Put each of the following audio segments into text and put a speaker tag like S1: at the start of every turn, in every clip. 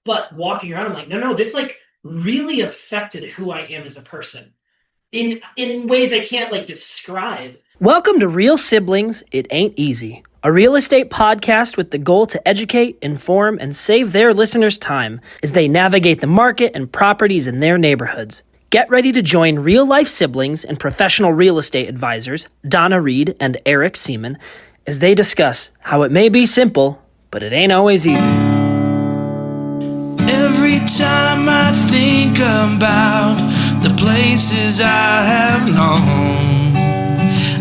S1: But walking around, I'm like, no, this like really affected who I am as a person in ways I can't like describe. Welcome to Real Siblings, It Ain't Easy, a real estate podcast with the goal to educate, inform, and save their listeners time as they navigate the market and properties in their neighborhoods. Get ready to join real-life siblings and professional real estate advisors, Donna Reed and Eric Seemann, as they discuss how it may be simple, but it ain't always easy.
S2: Every time I think about the places I have known,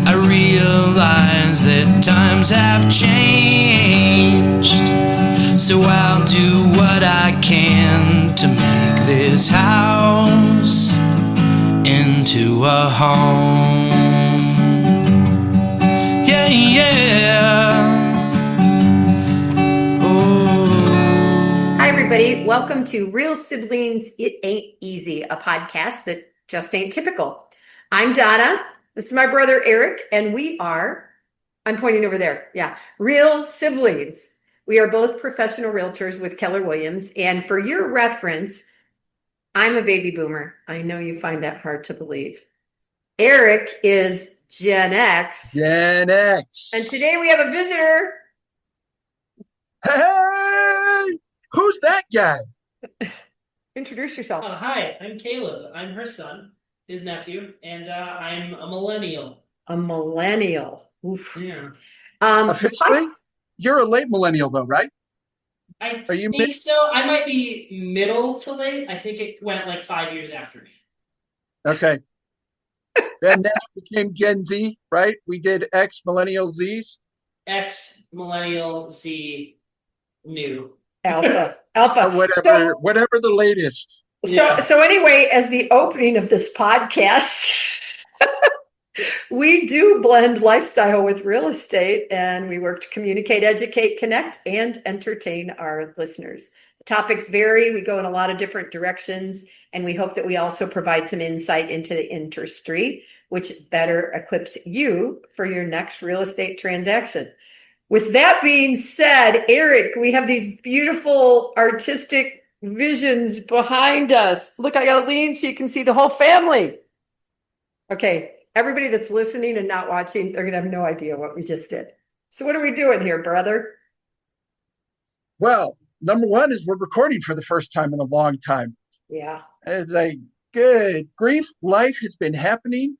S2: I realize that times have changed. So I'll do what I can to make this house into a home. Yeah, yeah.
S3: Hi, everybody. Welcome to Real Siblings, It Ain't Easy, a podcast that just ain't typical. I'm Donna. This is my brother, Eric, and I'm pointing over there. Yeah, Real Siblings. We are both professional realtors with Keller Williams. And for your reference, I'm a baby boomer. I know you find that hard to believe. Eric is Gen X.
S4: Gen X.
S3: And today we have a visitor.
S4: Hey! Who's that guy?
S3: Introduce yourself.
S1: Hi, I'm Caleb. I'm her son, his nephew, and I'm a millennial.
S3: A millennial. Oof.
S1: Yeah.
S4: Officially? You're a late millennial, though, right?
S1: I
S4: Are you
S1: think so. I might be middle to late. I think it went like 5 years after me.
S4: Okay. And then it became Gen Z, right? We did X, Millennial, Zs.
S1: X, millennial, Z, new.
S3: Alpha.
S4: Or whatever the latest.
S3: So anyway, as the opening of this podcast, we do blend lifestyle with real estate, and we work to communicate, educate, connect, and entertain our listeners. The topics vary. We go in a lot of different directions, and we hope that we also provide some insight into the industry, which better equips you for your next real estate transaction. With that being said, Eric, we have these beautiful artistic visions behind us. Look, I got to lean so you can see the whole family. Okay, everybody that's listening and not watching, they're going to have no idea what we just did. So what are we doing here, brother?
S4: Well, number one is we're recording for the first time in a long time.
S3: Yeah.
S4: It's like, good grief, life has been happening.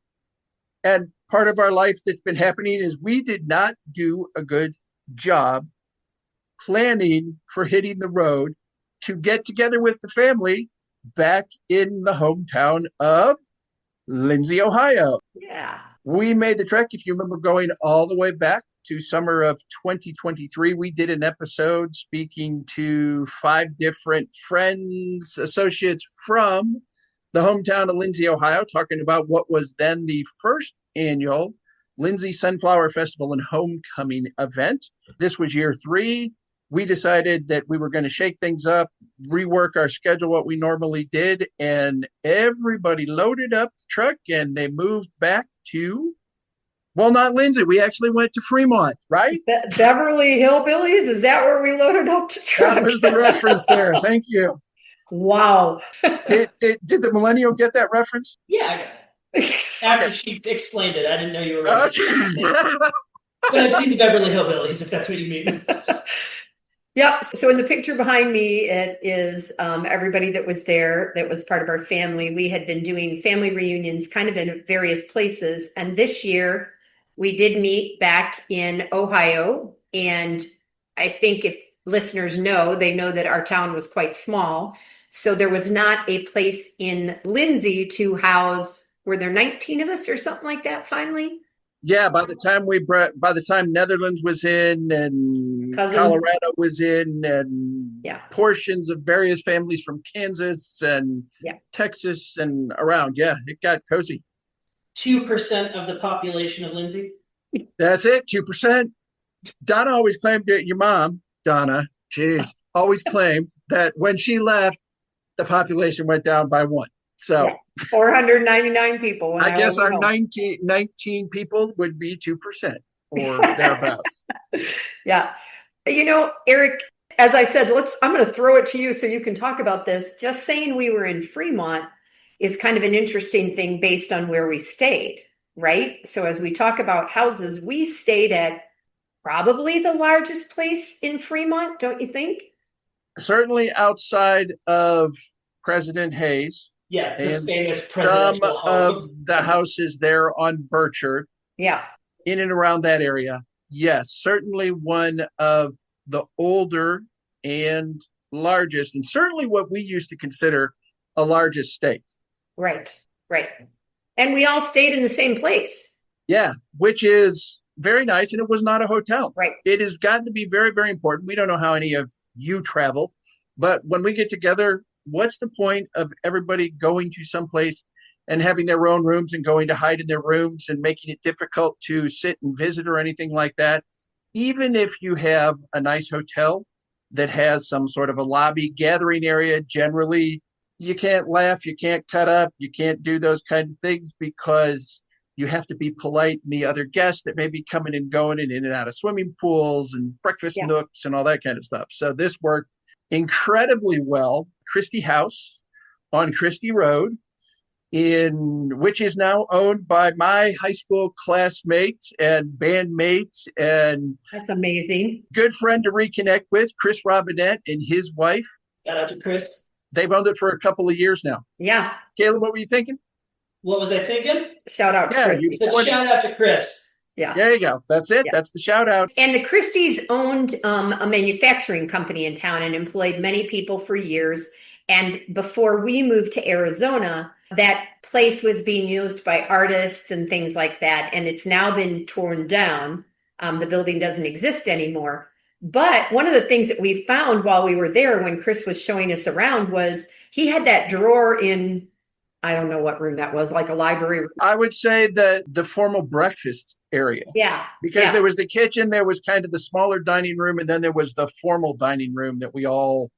S4: And part of our life that's been happening is we did not do a good job planning for hitting the road to get together with the family back in the hometown of Lindsey, Ohio.
S3: Yeah.
S4: We made the trek, if you remember, going all the way back to summer of 2023. We did an episode speaking to 5 different friends, associates from the hometown of Lindsey, Ohio, talking about what was then the first annual Lindsey Sunflower Festival and Homecoming event. This was year 3. We decided that we were going to shake things up, rework our schedule, what we normally did, and everybody loaded up the truck and they moved back to, well, not Lindsey. We actually went to Fremont, right?
S3: Beverly Hillbillies? Is that where we loaded up the truck?
S4: That was the reference there. Thank you.
S3: Wow.
S4: Did the millennial get that reference?
S1: Yeah, I got it. After she explained it, I didn't know you were right.
S4: Okay.
S1: But I've seen the Beverly Hillbillies, if that's what you mean.
S3: Yep. So in the picture behind me, it is everybody that was there that was part of our family. We had been doing family reunions kind of in various places. And this year we did meet back in Ohio. And I think if listeners know, they know that our town was quite small. So there was not a place in Lindsey to house, were there 19 of us or something like that finally?
S4: Yeah, by the time Netherlands was in and
S3: Cousins.
S4: Colorado was in and
S3: Yeah.
S4: portions of various families from Kansas and Texas and around. Yeah, it got cozy.
S1: 2% of the population of Lindsey?
S4: That's it, 2%. Donna always claimed it, your mom, Donna, always claimed that when she left, the population went down by 1. So
S3: 499 people.
S4: I guess our 19 people would be 2% or thereabouts.
S3: Yeah. You know, Eric, as I said, I'm going to throw it to you so you can talk about this. Just saying we were in Fremont is kind of an interesting thing based on where we stayed, right? So as we talk about houses, we stayed at probably the largest place in Fremont, don't you think?
S4: Certainly outside of President Hayes.
S1: Yeah, the
S4: and
S1: famous
S4: some
S1: presidential home.
S4: of the houses there on Burchard,
S3: Yeah.
S4: in and around that area. Yes, certainly one of the older and largest, and certainly what we used to consider a large estate.
S3: Right. And we all stayed in the same place.
S4: Yeah, which is very nice. And it was not a hotel.
S3: Right.
S4: It has gotten to be very, very important. We don't know how any of you travel, but when we get together, what's the point of everybody going to someplace and having their own rooms and going to hide in their rooms and making it difficult to sit and visit or anything like that? Even if you have a nice hotel that has some sort of a lobby gathering area, generally you can't laugh, you can't cut up, you can't do those kind of things because you have to be polite and the other guests that may be coming and going and in and out of swimming pools and breakfast nooks and all that kind of stuff. So this worked incredibly well. Christie House on Christie Road, which is now owned by my high school classmates and bandmates and
S3: that's amazing.
S4: Good friend to reconnect with, Chris Robinette and his wife.
S1: Shout out to Chris.
S4: They've owned it for a couple of years now.
S3: Yeah.
S4: Caleb, what were you thinking?
S1: What was I thinking?
S3: Shout out to Chris.
S1: Shout out to Chris.
S3: Yeah.
S4: There you go. That's it. Yeah. That's the shout out.
S3: And the Christies owned a manufacturing company in town and employed many people for years. And before we moved to Arizona, that place was being used by artists and things like that. And it's now been torn down. The building doesn't exist anymore. But one of the things that we found while we were there when Chris was showing us around was he had that drawer in, I don't know what room that was, like a library room.
S4: I would say the formal breakfast area.
S3: Yeah.
S4: Because there was the kitchen, there was kind of the smaller dining room, and then there was the formal dining room that we all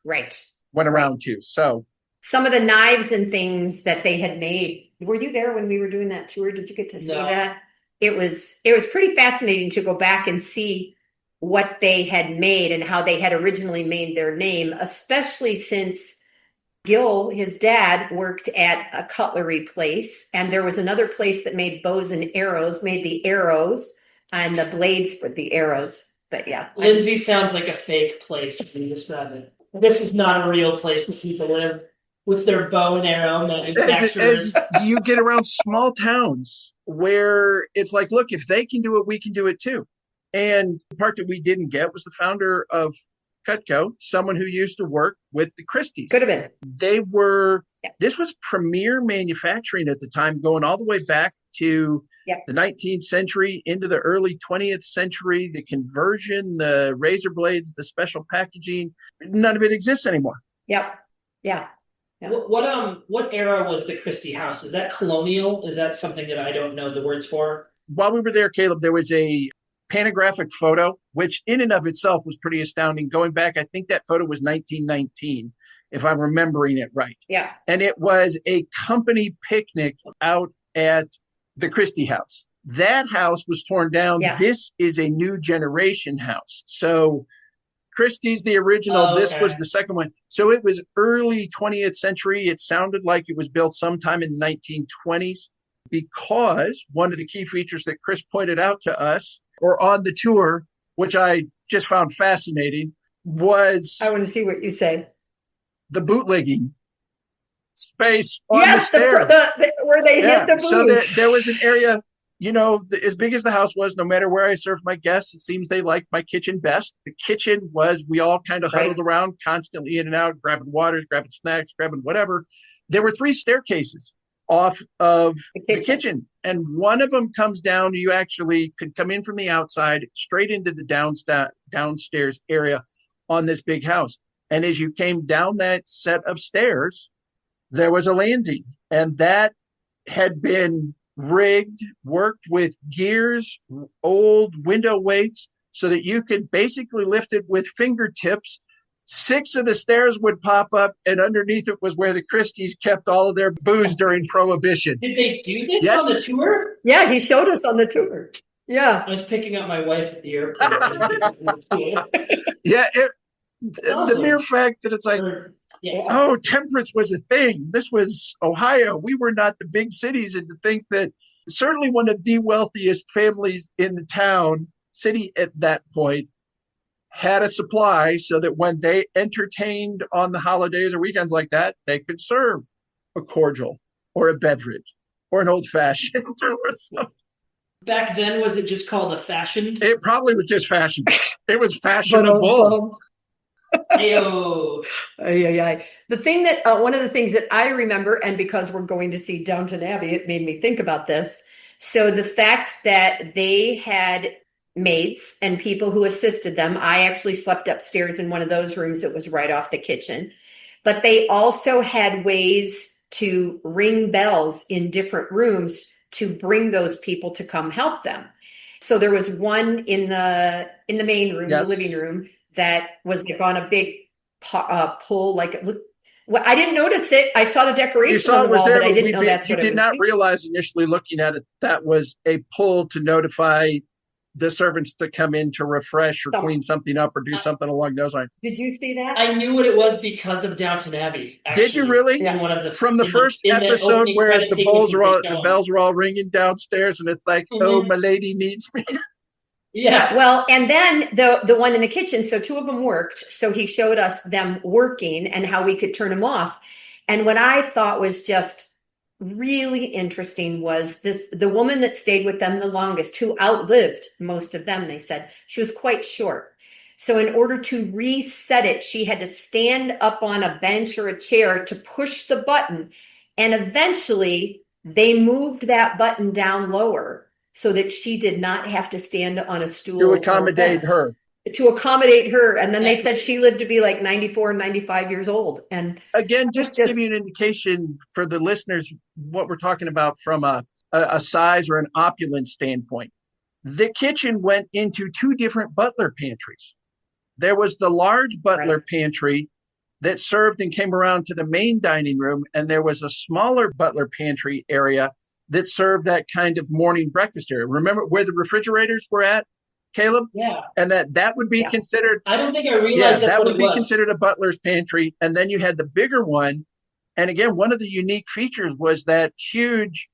S4: went around to. So
S3: some of the knives and things that they had made. Were you there when we were doing that tour? Did you get to see that? It was pretty fascinating to go back and see what they had made and how they had originally made their name, especially since Gil, his dad, worked at a cutlery place, and there was another place that made bows and arrows, made the arrows and the blades for the arrows. But yeah.
S1: Lindsey sounds like a fake place when you describe it. This is not a real place where people live with their bow and arrow manufacturers.
S4: As you get around small towns where it's like, look, if they can do it, we can do it too. And the part that we didn't get was the founder of Cutco, someone who used to work with the Christies.
S3: Could have been.
S4: They were, this was premier manufacturing at the time, going all the way back to the 19th century into the early 20th century, the conversion, the razor blades, the special packaging, none of it exists anymore.
S3: Yep. Yeah.
S1: What era was the Christie house? Is that colonial? Is that something that I don't know the words for?
S4: While we were there, Caleb, there was a panographic photo, which in and of itself was pretty astounding. Going back, I think that photo was 1919, if I'm remembering it right.
S3: Yeah.
S4: And it was a company picnic out at the Christie house. That house was torn down. Yeah. This is a new generation house. So Christie's the original. This was the second one. So it was early 20th century. It sounded like it was built sometime in the 1920s, because one of the key features that Chris pointed out to us or on the tour, which I just found fascinating, was...
S3: I want to see what you say.
S4: The bootlegging space on the stairs.
S3: Where they hit the booze.
S4: So there was an area, as big as the house was, no matter where I served my guests, it seems they liked my kitchen best. The kitchen was, we all kind of huddled around, constantly in and out, grabbing waters, grabbing snacks, grabbing whatever. There were 3 staircases off of the kitchen. And one of them comes down. You actually could come in from the outside straight into the downstairs area on this big house. And as you came down that set of stairs, there was a landing. And that had been rigged, worked with gears, old window weights, so that you could basically lift it with fingertips. 6 of the stairs would pop up, and underneath it was where the Christies kept all of their booze during Prohibition.
S1: Did they do this on the tour?
S3: Yeah, he showed us on the tour. Yeah.
S1: I was picking up my wife at the airport.
S4: The mere fact that it's like, oh, temperance was a thing. This was Ohio. We were not the big cities. And to think that certainly one of the wealthiest families in the city at that point had a supply so that when they entertained on the holidays or weekends like that, they could serve a cordial or a beverage or an old fashioned or something.
S1: Back then, was it just called a fashioned?
S4: It probably was just fashioned. It was fashionable.
S1: Ayo.
S3: The thing that one of the things that I remember, and because we're going to see Downton Abbey, it made me think about this. So the fact that they had maids and people who assisted them. I actually slept upstairs in one of those rooms that was right off the kitchen. But they also had ways to ring bells in different rooms to bring those people to come help them. So there was one in the main room, the living room, that was like on a big pole, like well, I didn't notice it. I saw the decoration on the wall, but I didn't know that's what it was.
S4: You did not realize initially looking at it that was a pull to notify the servants to come in to refresh or clean something up or do something along those lines.
S3: Did you see that?
S1: I knew what it was because of Downton Abbey. Actually,
S4: did you really?
S1: Yeah. One of the,
S4: from the first episode where the bells are all ringing downstairs and it's like, oh, my lady needs me.
S1: Yeah.
S3: Well, and then the one in the kitchen, so two of them worked. So he showed us them working and how we could turn them off. And what I thought was just really interesting was the woman that stayed with them the longest, who outlived most of them, they said, she was quite short. So in order to reset it, she had to stand up on a bench or a chair to push the button. And eventually they moved that button down lower so that she did not have to stand on a stool.
S4: To accommodate her.
S3: And then they said she lived to be like 94, 95 years old. And
S4: again, just to give you an indication for the listeners, what we're talking about from a size or an opulence standpoint. The kitchen went into two different butler pantries. There was the large butler pantry that served and came around to the main dining room. And there was a smaller butler pantry area that served that kind of morning breakfast area. Remember where the refrigerators were at, Caleb?
S1: Yeah.
S4: And that would be considered.
S1: I don't think I realized that
S4: would be considered a butler's pantry. And then you had the bigger one. And again, one of the unique features was that huge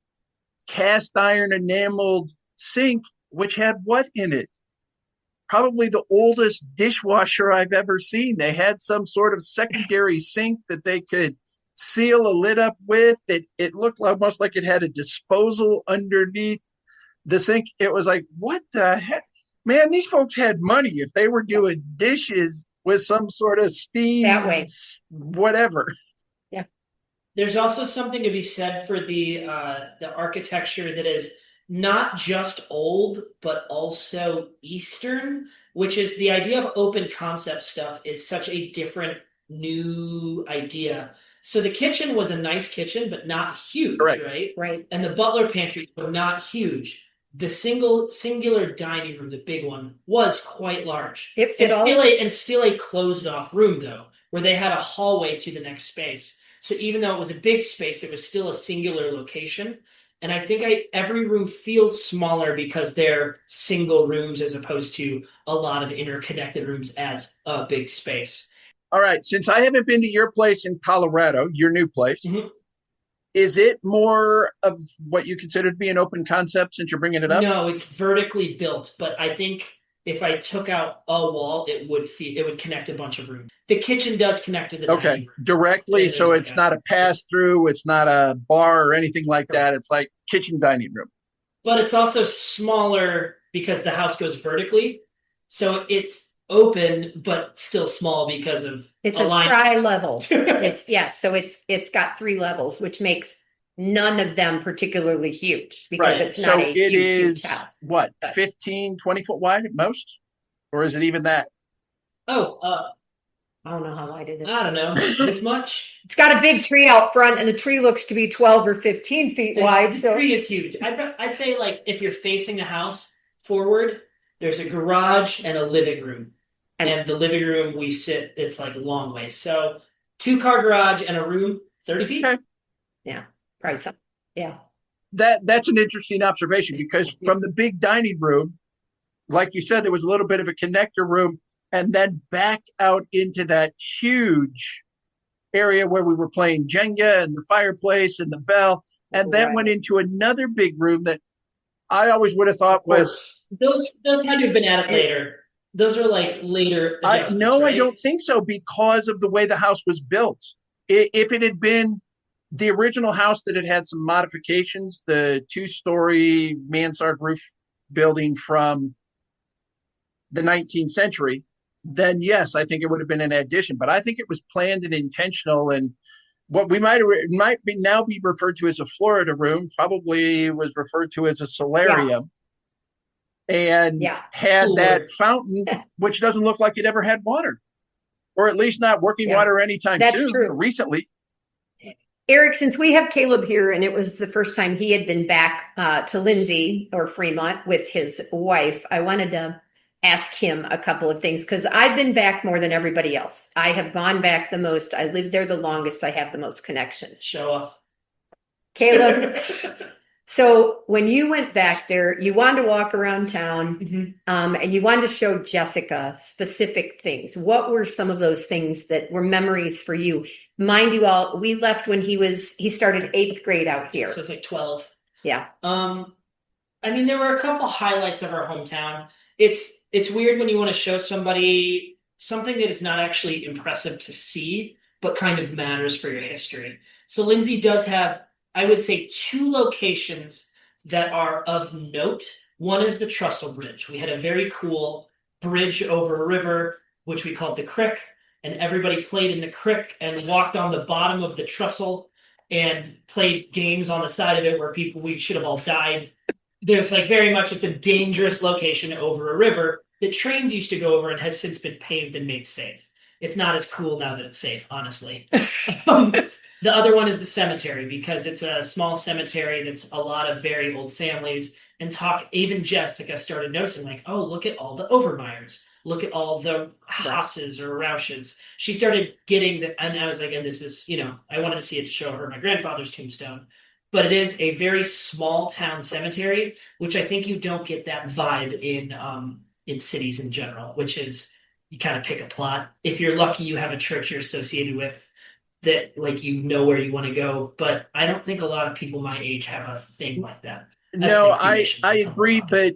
S4: cast iron enameled sink, which had what in it? Probably the oldest dishwasher I've ever seen. They had some sort of secondary sink that they could seal a lid up with. It looked almost like it had a disposal underneath the sink. It was like, what the heck? Man, these folks had money if they were doing dishes with some sort of steam
S3: that way,
S4: whatever.
S3: Yeah.
S1: There's also something to be said for the architecture that is not just old, but also Eastern, which is the idea of open concept stuff is such a different new idea. So the kitchen was a nice kitchen, but not huge, right?
S3: Right.
S1: And the butler pantry were not huge. The singular dining room, the big one, was quite large.
S3: It fit
S1: still a closed off room though, where they had a hallway to the next space. So even though it was a big space, it was still a singular location. And I think every room feels smaller because they're single rooms as opposed to a lot of interconnected rooms as a big space.
S4: All right. Since I haven't been to your place in Colorado, your new place, is it more of what you consider to be an open concept since you're bringing it up?
S1: No, it's vertically built. But I think if I took out a wall, it would connect a bunch of rooms. The kitchen does connect to the dining room.
S4: Directly. So it's not a pass through. It's not a bar or anything like that. It's like kitchen dining room.
S1: But it's also smaller because the house goes vertically. So it's open, but still small because of
S3: it's a tri-level. So it's got 3 levels, which makes none of them particularly huge because it's not a huge house.
S4: What, 15, 20 foot wide at most? Or is it even that?
S3: I don't know how wide it is.
S1: I don't know. This much?
S3: It's got a big tree out front, and the tree looks to be 12 or 15 feet wide.
S1: The tree is huge. I'd say, like, if you're facing the house forward, there's a garage and a living room. And the living room we sit, it's like a long way. So 2-car garage and a room, 30 feet.
S4: Okay.
S3: Yeah, probably something. Yeah.
S4: That's an interesting observation because from the big dining room, like you said, there was a little bit of a connector room. and then back out into that huge area where we were playing Jenga and the fireplace and the bell, and then went into another big room that I always would have thought was
S1: those had to have been added later. Those are like later adjustments,
S4: right?
S1: I
S4: don't think so, because of the way the house was built. If it had been the original house that had some modifications, the 2-story mansard roof building from the 19th century, then yes, I think it would have been an addition. But I think it was planned and intentional, and what we might now be referred to as a Florida room probably was referred to as a solarium. And had that fountain, which doesn't look like it ever had water, or at least not working water anytime soon. True. Recently.
S3: Eric, since we have Caleb here, and it was the first time he had been back to Lindsey or Fremont with his wife, I wanted to ask him a couple of things, because I've been back more than everybody else. I have gone back the most. I lived there the longest. I have the most connections.
S1: Show off.
S3: Caleb. So when you went back there, you wanted to walk around town, and you wanted to show Jessica specific things. What were some of those things that were memories for you? Mind you all, we left when he started 8th grade out here.
S1: So it's like 12.
S3: Yeah.
S1: I mean, there were a couple highlights of our hometown. It's weird when you want to show somebody something that is not actually impressive to see, but kind of matters for your history. So Lindsey does have, I would say, 2 locations that are of note. One is the Trestle Bridge. We had a very cool bridge over a river, which we called the Crick, and everybody played in the Crick and walked on the bottom of the trestle and played games on the side of it where we should have all died. There's very much, it's a dangerous location over a river that trains used to go over and has since been paved and made safe. It's not as cool now that it's safe, honestly. The other one is the cemetery, because it's a small cemetery that's a lot of very old families. And even Jessica started noticing, oh, look at all the Overmeyers. Look at all the Haas's or Roushes. She started getting and I was like, and this is, I wanted to see it to show her my grandfather's tombstone. But it is a very small town cemetery, which I think you don't get that vibe in cities in general, which is you kind of pick a plot. If you're lucky, you have a church you're associated with that, where you want to go. But I don't think a lot of people my age have a thing like that.
S4: No, I agree, but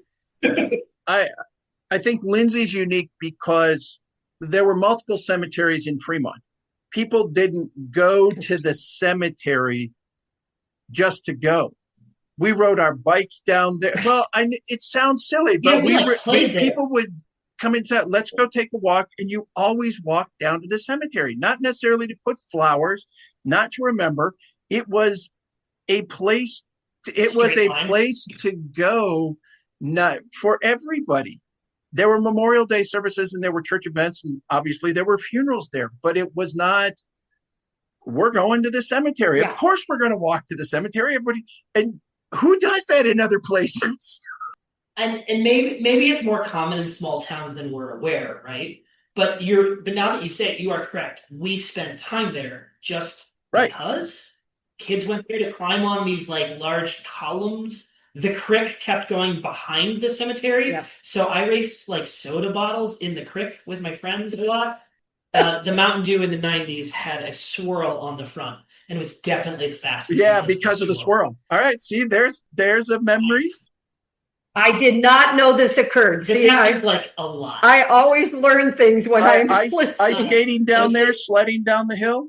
S4: I think Lindsey's unique because there were multiple cemeteries in Fremont. People didn't go to the cemetery just to go. We rode our bikes down there. Well, it sounds silly, but people would come into, let's go take a walk, and you always walk down to the cemetery, not necessarily to put flowers, not to remember. It was a place. To go, not for everybody. There were Memorial Day services and there were church events, and obviously there were funerals there, but it was not, we're going to the cemetery. Yeah. Of course we're going to walk to the cemetery. Everybody, and who does that in other places?
S1: And maybe it's more common in small towns than we're aware, right? But now that you say it, you are correct. We spent time there just because kids went there to climb on these large columns. The Crick kept going behind the cemetery. Yeah. So I raced soda bottles in the Crick with my friends a lot. The Mountain Dew in the 90s had a swirl on the front, and it was definitely the fastest.
S4: Yeah, because of the swirl. All right, see, there's a memory.
S3: I did not know this occurred.
S1: This happened a lot.
S3: I always learn things when I'm
S4: ice skating down there, sledding down the hill.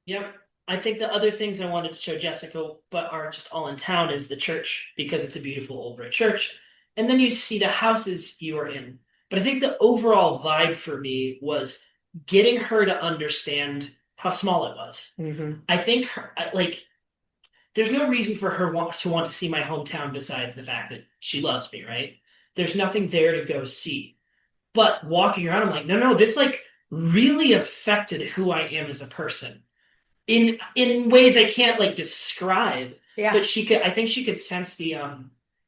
S1: Yep. I think the other things I wanted to show Jessica, but are just all in town, is the church, because it's a beautiful old brick church. And then you see the houses you are in. But I think the overall vibe for me was getting her to understand how small it was. Mm-hmm. I think there's no reason for her to want to see my hometown besides the fact that she loves me, right? There's nothing there to go see. But walking around, I'm like, no, this really affected who I am as a person. In ways I can't describe, but I think she could sense the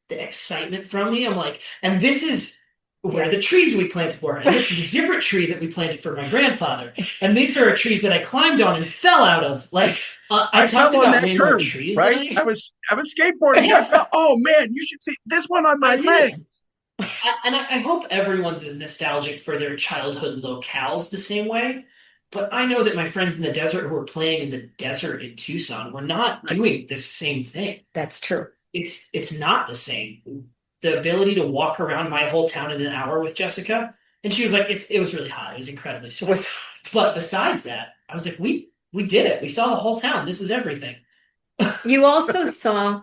S1: excitement from me. I'm like, and this is where the trees we planted were, and this is a different tree that we planted for my grandfather, and these are trees that I climbed on and fell out of. I talked about that curve, trees,
S4: right? I was skateboarding. I felt, oh man, you should see this one on my leg.
S1: I hope everyone's as nostalgic for their childhood locales the same way. But I know that my friends in the desert who are playing in the desert in Tucson were not
S3: Right.
S1: doing the same thing.
S3: That's true.
S1: It's not the same. The ability to walk around my whole town in an hour with Jessica, and she was like, it was really hot. It was incredibly
S3: It
S1: sweaty.
S3: was,
S1: But besides that, I was like, we did it. We saw the whole town. This is everything.
S3: you also saw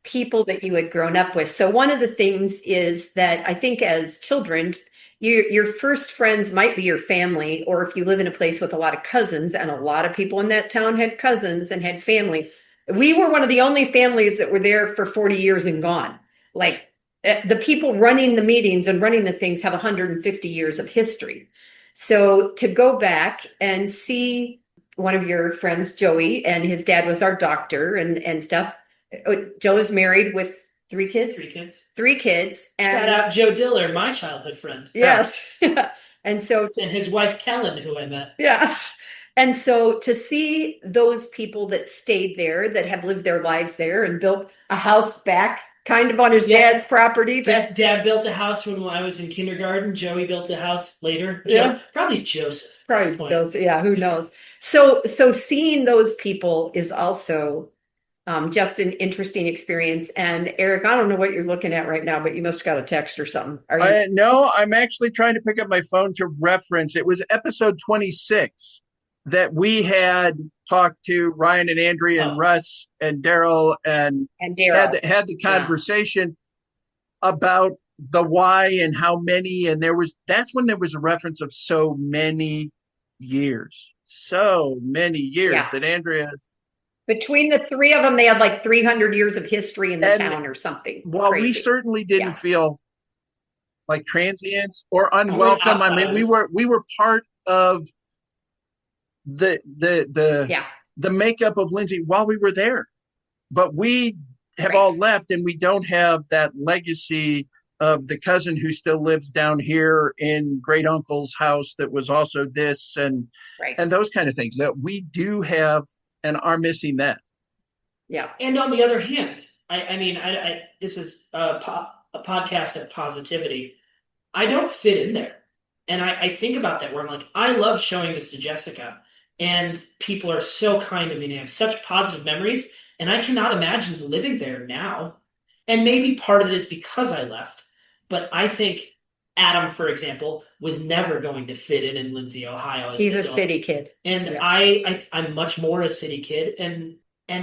S3: people that you had grown up with. So one of the things is that I think as children, your first friends might be your family, or if you live in a place with a lot of cousins, and a lot of people in that town had cousins and had families. We were one of the only families that were there for 40 years and gone. Like the people running the meetings and running the things have 150 years of history. So to go back and see one of your friends, Joey, and his dad was our doctor and stuff. Joe is married with three kids.
S1: Three kids.
S3: Three kids. And
S1: Shout out Joe Diller, my childhood friend.
S3: yes. And so
S1: And his wife Kellen, who I met.
S3: yeah. And so to see those people that stayed there, that have lived their lives there and built a house back kind of on his dad's property.
S1: Dad built a house when I was in kindergarten. Joey built a house later.
S3: Yeah.
S1: Probably Joseph.
S3: Probably Joseph. Yeah, who knows? So seeing those people is also just an interesting experience. And Eric, I don't know what you're looking at right now, but you must have got a text or something. Are you?
S4: No, I'm actually trying to pick up my phone to reference. It was episode 26 that we had talked to Ryan and Andrea and Russ and Daryl and
S3: Daryl
S4: had the conversation about the why and how many. And that's when there was a reference of so many years that Andrea.
S3: Between the three of them, they had like 300 years of history in the town or something.
S4: Well, we certainly didn't feel like transients or unwelcome. I mean, we were part of the makeup of Lindsey while we were there, but we have all left, and we don't have that legacy of the cousin who still lives down here in great uncle's house that was also this and those kind of things that we do have and are missing that.
S3: Yeah.
S1: And on the other hand, I mean, this is a podcast of positivity. I don't fit in there. And I think about that where I'm like, I love showing this to Jessica, and people are so kind to me and I have such positive memories, and I cannot imagine living there now. And maybe part of it is because I left, but I think Adam, for example, was never going to fit in Lindsey, Ohio.
S3: He's a city kid.
S1: And I'm much more a city kid. And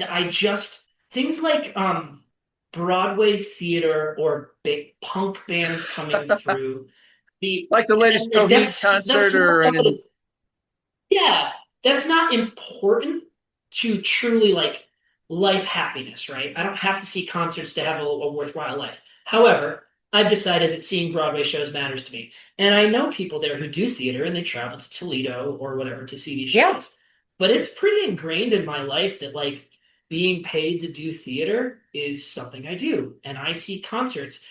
S1: I just, things like Broadway theater or big punk bands coming through.
S4: Like the latest Coheed concert
S1: that's not important to truly like life happiness, right? I don't have to see concerts to have a worthwhile life. However, I've decided that seeing Broadway shows matters to me. And I know people there who do theater and they travel to Toledo or whatever to see these shows. But it's pretty ingrained in my life that like being paid to do theater is something I do. And I see concerts.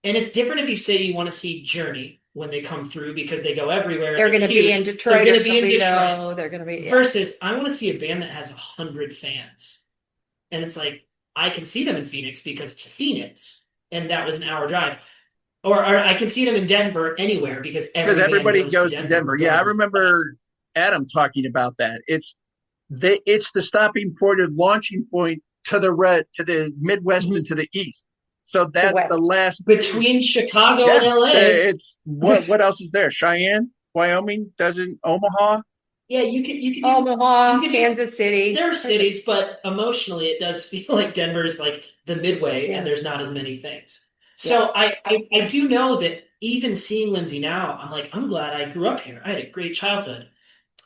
S1: And it's different if you say you want to see Journey when they come through because they go everywhere.
S3: They're going to be in Detroit.
S1: They're going to be in Detroit.
S3: They're going to be
S1: versus I want to see a band that has 100 fans. And it's like, I can see them in Phoenix because it's Phoenix. And that was an hour drive. Or I can see them in Denver anywhere because
S4: everybody goes to Denver. Yeah, I remember Adam talking about that. It's the stopping point or launching point to the Midwest and to the East. So that's the last
S1: between Chicago and LA.
S4: It's what else is there? Cheyenne, Wyoming, Omaha.
S1: Yeah, you can
S3: Omaha, Kansas City.
S1: There are cities, but emotionally, it does feel like Denver's like the midway, and there's not as many things. So I do know that even seeing Lindsey now, I'm like, I'm glad I grew up here. I had a great childhood,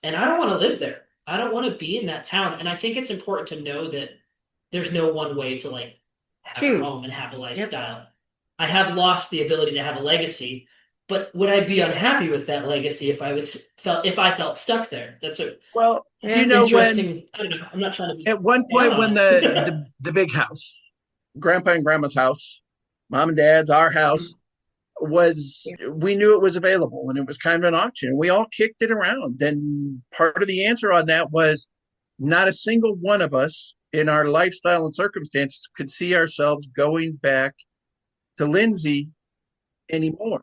S1: and I don't want to live there. I don't want to be in that town. And I think it's important to know that there's no one way to like have a home and have a lifestyle. I have lost the ability to have a legacy. But would I be unhappy with that legacy if I felt stuck there? That's interesting. I don't know. I'm not trying to be.
S4: At one point, when the big house, Grandpa and Grandma's house, Mom and Dad's, our house, we knew it was available and it was kind of an auction. We all kicked it around. And part of the answer on that was not a single one of us in our lifestyle and circumstances could see ourselves going back to Lindsey anymore.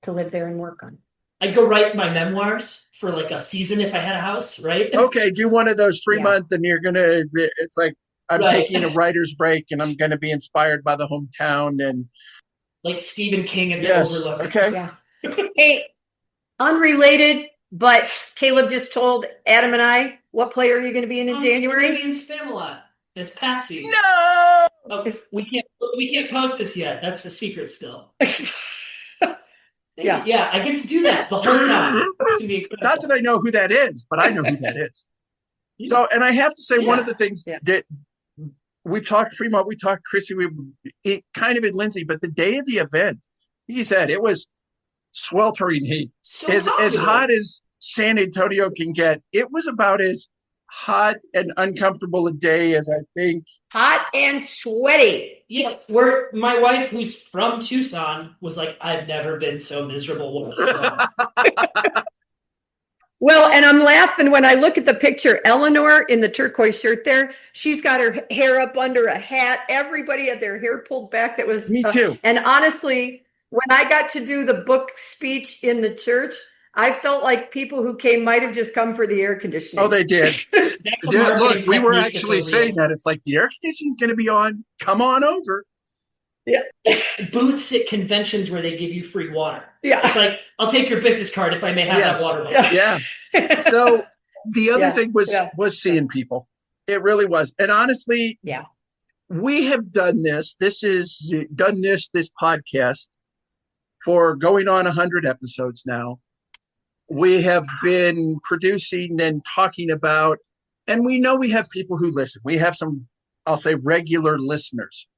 S3: To live there and work on.
S1: I'd go write my memoirs for like a season if I had a house, right?
S4: Okay, do one of those 3-month and it's like, I'm taking a writer's break and I'm going to be inspired by the hometown and
S1: like Stephen King and the Overlook.
S4: Okay.
S3: Yeah. Hey, unrelated, but Caleb just told Adam and I, what play are you going to be in January?
S1: I'm in Spamalot as Patsy.
S4: No!
S1: Oh, we can't post this yet. That's a secret still.
S3: Yeah.
S1: Yeah, I get to do that the whole time. It's gonna be incredible.
S4: Not that I know who that is, but I know who that is. So, and I have to say, one of the things that we've talked Fremont, we talked Chrissy, kind of in Lindsey, but the day of the event, he said it was sweltering heat. So as hot as San Antonio can get. It was about as hot and uncomfortable a day as I think.
S3: Hot and sweaty.
S1: Yeah, my wife, who's from Tucson, was like, I've never been so miserable.
S3: Well, and I'm laughing when I look at the picture. Eleanor in the turquoise shirt there, she's got her hair up under a hat. Everybody had their hair pulled back. That was
S4: me too.
S3: And honestly, when I got to do the book speech in the church, I felt like people who came might have just come for the air conditioning.
S4: Oh, they did. Look, we were actually saying that. It's like, the air conditioning is going to be on. Come on over.
S3: Yeah.
S1: Booths at conventions where they give you free water.
S3: Yeah.
S1: It's like, I'll take your business card if I may have that water bottle.
S4: Yeah. So the other thing was seeing people. It really was. And honestly, we have done this. This podcast for going on 100 episodes now. We have been producing and talking about, and we know we have people who listen. We have some, I'll say, regular listeners.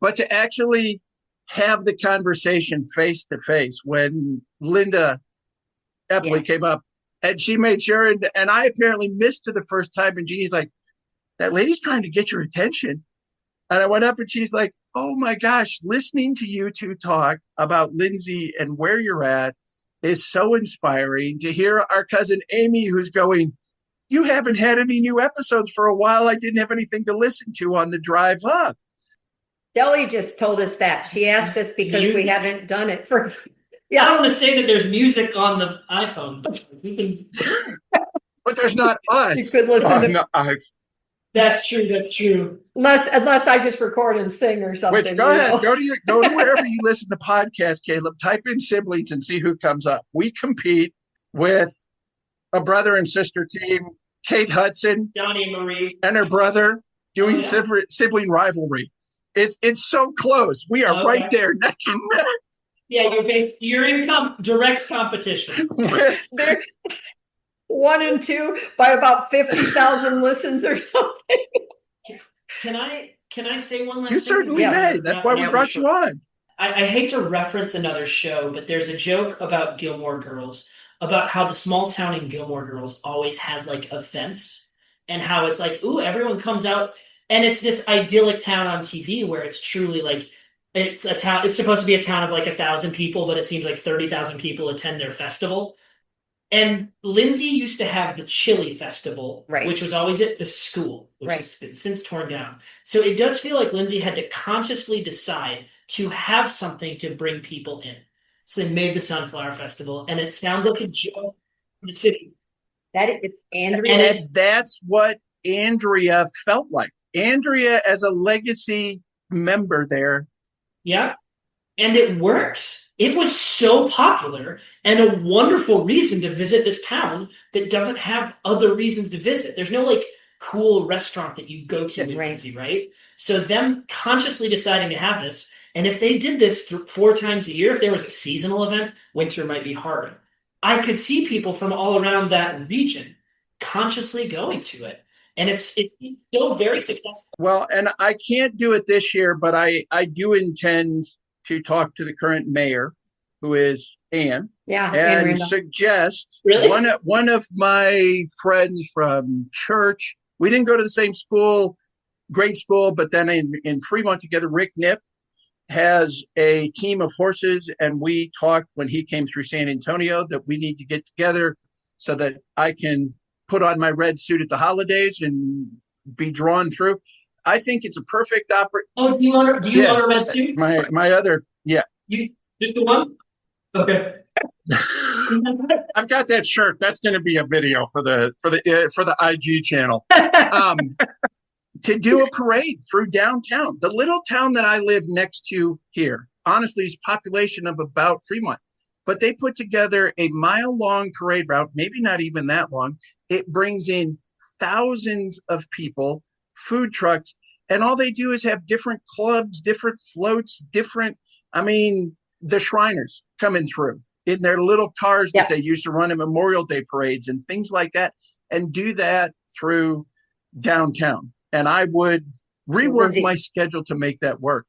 S4: But to actually have the conversation face to face, when Linda Epley came up and she made sure, and I apparently missed her the first time, and Jeannie's like, that lady's trying to get your attention. And I went up and she's like, oh my gosh, listening to you two talk about Lindsey and where you're at is so inspiring. To hear our cousin Amy, who's going, you haven't had any new episodes for a while. I didn't have anything to listen to on the drive up.
S3: Kelly just told us that. She asked us because we haven't done it for.
S1: I don't want to say that there's music on the iPhone, but we can.
S4: But there's not us.
S3: You could listen to
S4: the iPhone.
S1: That's true. That's true.
S3: Unless I just record and sing or something.
S4: Which, go ahead. Go to wherever you listen to podcasts, Caleb. Type in siblings and see who comes up. We compete with a brother and sister team, Kate Hudson,
S1: Donnie Marie,
S4: and her brother doing sibling rivalry. It's so close. We are right there, neck and neck.
S1: Yeah, you're in direct competition.
S3: They're 1 and 2 by about 50,000 listens or something.
S1: Can I say one last thing?
S4: You certainly may. That's why we brought you on.
S1: I hate to reference another show, but there's a joke about Gilmore Girls, about how the small town in Gilmore Girls always has like events, and how it's like, ooh, everyone comes out, and it's this idyllic town on TV where it's truly like, it's a town. It's supposed to be a town of like 1,000 people, but it seems like 30,000 people attend their festival. And Lindsey used to have the Chili Festival, which was always at the school, which has been since torn down. So it does feel like Lindsey had to consciously decide to have something to bring people in. So they made the Sunflower Festival, and it sounds like a joke in the city.
S3: It's Andrea.
S4: And that's what Andrea felt like. Andrea as a legacy member there.
S1: Yeah. And it works. It was so popular and a wonderful reason to visit this town that doesn't have other reasons to visit. There's no like cool restaurant that you go to in Lindsey, right? So them consciously deciding to have this, and if they did this 4 times a year, if there was a seasonal event, winter might be hard. I could see people from all around that region consciously going to it. And it's so very successful.
S4: Well, and I can't do it this year, but I do intend to talk to the current mayor, who is Ann, and suggest one of my friends from church. We didn't go to the same school, grade school, but then in Fremont together, Rick Nip has a team of horses, and we talked when he came through San Antonio that we need to get together so that I can put on my red suit at the holidays and be drawn through. I think it's a perfect opportunity.
S1: Oh, do you want a red suit?
S4: My other,
S1: You Just the one? Okay.
S4: I've got that shirt. That's going to be a video for the IG channel. To do a parade through downtown. The little town that I live next to here, honestly, is population of about Fremont. But they put together a mile-long parade route, maybe not even that long. It brings in thousands of people, food trucks, and all they do is have different clubs, different floats, the Shriners coming through in their little cars that they used to run in Memorial Day parades and things like that, and do that through downtown. And I would rework my schedule to make that work.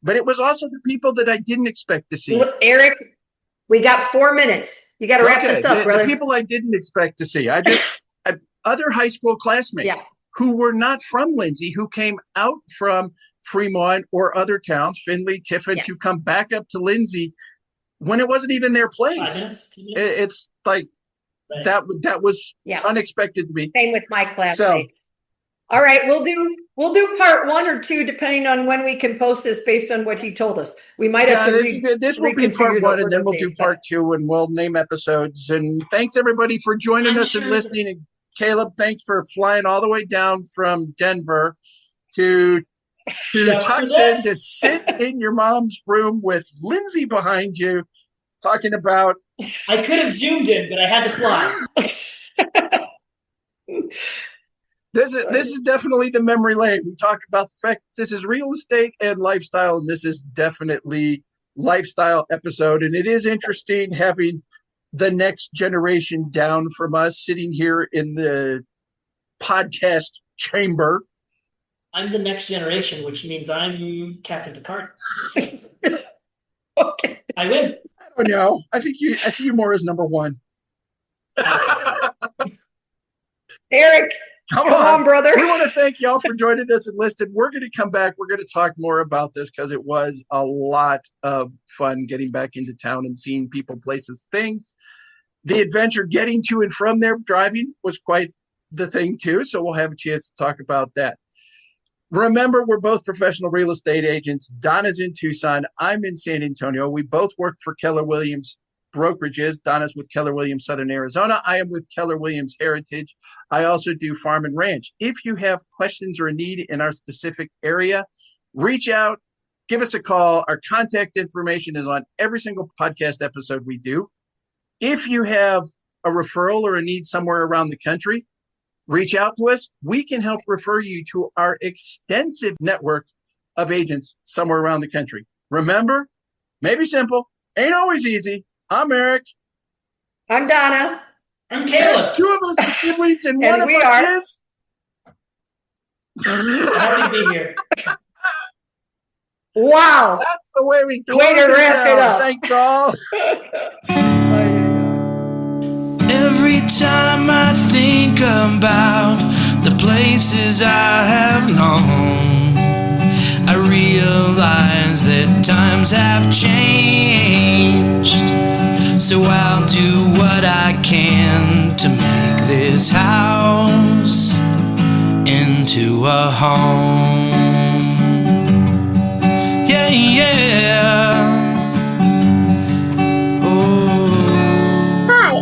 S4: But it was also the people that I didn't expect to see.
S3: Eric, we got 4 minutes. You got to wrap this up, brother.
S4: The people I didn't expect to see. Other high school classmates who were not from Lindsey, who came out from Fremont or other towns, Findlay, Tiffin, to come back up to Lindsey when it wasn't even their place. It's like that was unexpected to me.
S3: Same with my classmates. All right, we'll do part 1 or 2 depending on when we can post this based on what he told us. We might have to
S4: this will be part 1, and then we'll do part 2, and we'll name episodes. And thanks everybody for joining us and listening. And Caleb, thanks for flying all the way down from Denver to Tucson to sit in your mom's room with Lindsey behind you, talking about.
S1: I could have zoomed in, but I had to fly.
S4: This is definitely the memory lane. We talk about the fact that this is real estate and lifestyle, and this is definitely lifestyle episode. And it is interesting having the next generation down from us sitting here in the podcast chamber.
S1: I'm the next generation, which means I'm Captain Picard.
S3: Okay.
S1: I win.
S4: I don't know. I see you more as number 1.
S3: Eric. Come on, brother.
S4: We want to thank y'all for joining us and listening. We're going to come back. We're going to talk more about this because it was a lot of fun getting back into town and seeing people, places, things. The adventure getting to and from there driving was quite the thing too. So we'll have a chance to talk about that. Remember, we're both professional real estate agents. Donna's in Tucson. I'm in San Antonio. We both work for Keller Williams brokerages. Donna's with Keller Williams Southern Arizona. I am with Keller Williams Heritage. I also do farm and ranch. If you have questions or a need in our specific area, reach out, give us a call. Our contact information is on every single podcast episode we do. If you have a referral or a need somewhere around the country, reach out to us. We can help refer you to our extensive network of agents somewhere around the country. Remember, maybe simple, ain't always easy. I'm Eric.
S3: I'm Donna.
S1: I'm Caleb.
S4: 2 of us are siblings, and one of us is.
S1: Happy to be here.
S3: Wow.
S4: That's the way we
S3: way to wrap it up.
S4: Thanks all.
S2: Every time I think about the places I have known, I realize that times have changed. So I'll do what I can to make this house into a home. Yeah, yeah.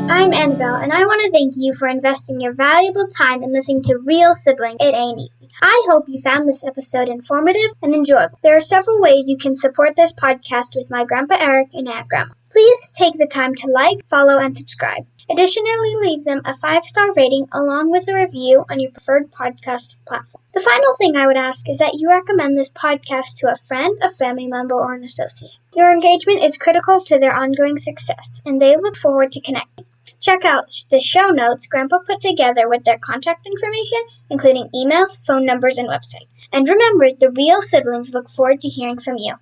S5: I'm Annabelle, and I want to thank you for investing your valuable time in listening to Real Sibling. It Ain't Easy. I hope you found this episode informative and enjoyable. There are several ways you can support this podcast with my Grandpa Eric and Aunt Grandma. Please take the time to like, follow, and subscribe. Additionally, leave them a 5-star rating along with a review on your preferred podcast platform. The final thing I would ask is that you recommend this podcast to a friend, a family member, or an associate. Your engagement is critical to their ongoing success, and they look forward to connecting. Check out the show notes Grandpa put together with their contact information, including emails, phone numbers, and website. And remember, the Real Siblings look forward to hearing from you.